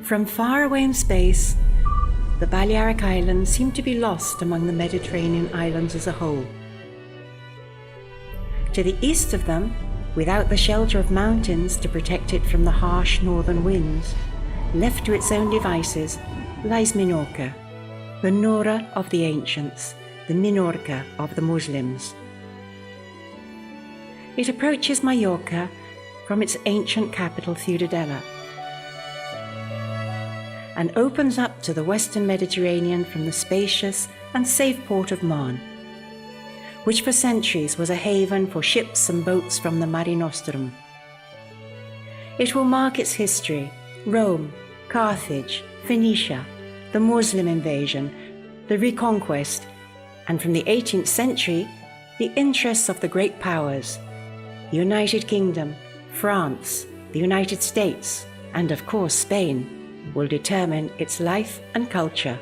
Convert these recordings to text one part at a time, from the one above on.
From far away in space, the Balearic Islands seem to be lost among the Mediterranean islands as a whole. To the east of them, without the shelter of mountains to protect it from the harsh northern winds, left to its own devices, lies Minorca, the Nora of the ancients, the Minorca of the Muslims. It approaches Mallorca from its ancient capital Ciudadela and opens up to the western Mediterranean from the spacious and safe port of Marne, which for centuries was a haven for ships and boats from the Mare Nostrum. It will mark its history: Rome, Carthage, Phoenicia, the Muslim invasion, the Reconquest, and from the 18th century, the interests of the great powers, the United Kingdom, France, the United States, and of course Spain, will determine its life and culture.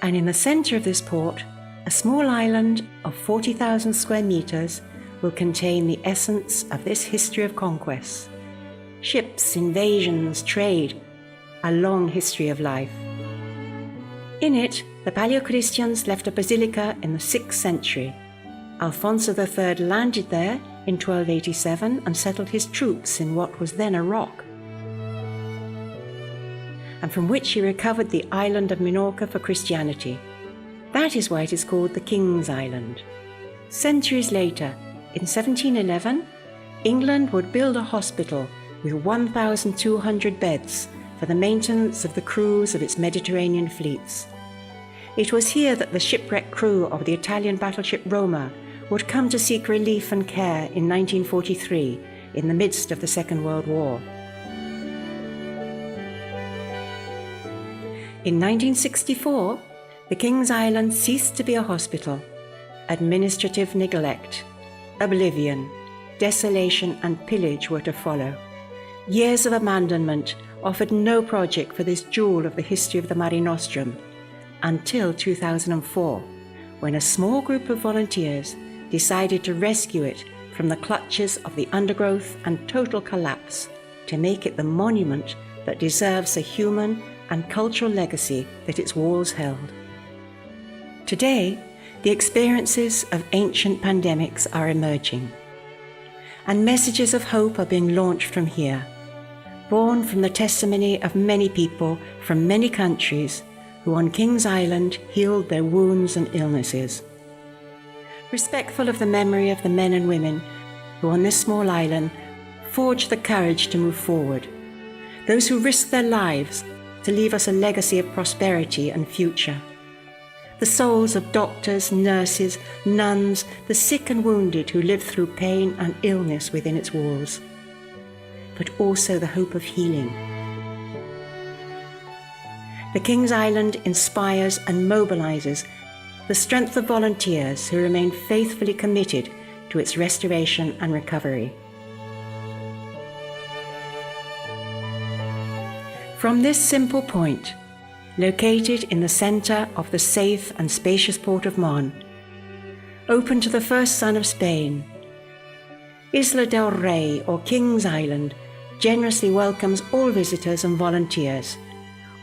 And in the center of this port, a small island of 40,000 square meters will contain the essence of this history of conquests: ships, invasions, trade, a long history of life. In it, the Paleochristians left a basilica in the 6th century. Alfonso III landed there in 1287 and settled his troops in what was then a rock, and from which he recovered the island of Minorca for Christianity. That is why it is called the King's Island. Centuries later, in 1711, England would build a hospital with 1,200 beds for the maintenance of the crews of its Mediterranean fleets. It was here that the shipwrecked crew of the Italian battleship Roma would come to seek relief and care in 1943, in the midst of the Second World War. In 1964, the King's Island ceased to be a hospital. Administrative neglect, oblivion, desolation and pillage were to follow. Years of abandonment offered no project for this jewel of the history of the Mare Nostrum, until 2004, when a small group of volunteers decided to rescue it from the clutches of the undergrowth and total collapse, to make it the monument that deserves the human and cultural legacy that its walls held. Today, the experiences of ancient pandemics are emerging, and messages of hope are being launched from here, born from the testimony of many people from many countries who on King's Island healed their wounds and illnesses. Respectful of the memory of the men and women who on this small island forged the courage to move forward, those who risked their lives to leave us a legacy of prosperity and future. The souls of doctors, nurses, nuns, the sick and wounded who lived through pain and illness within its walls, but also the hope of healing. The King's Island inspires and mobilizes the strength of volunteers who remain faithfully committed to its restoration and recovery. From this simple point, located in the center of the safe and spacious port of Marne, open to the first son of Spain, Isla del Rey, or King's Island, generously welcomes all visitors and volunteers,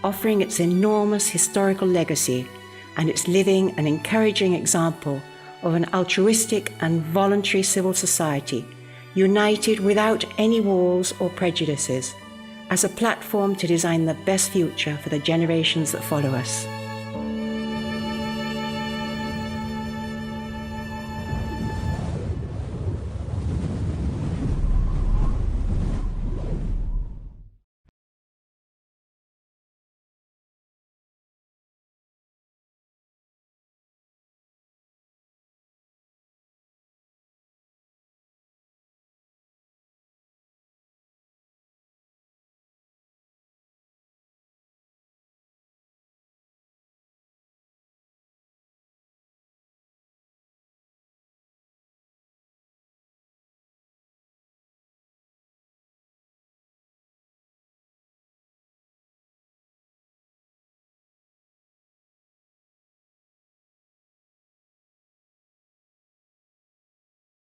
offering its enormous historical legacy and its living and encouraging example of an altruistic and voluntary civil society, united without any walls or prejudices, as a platform to design the best future for the generations that follow us.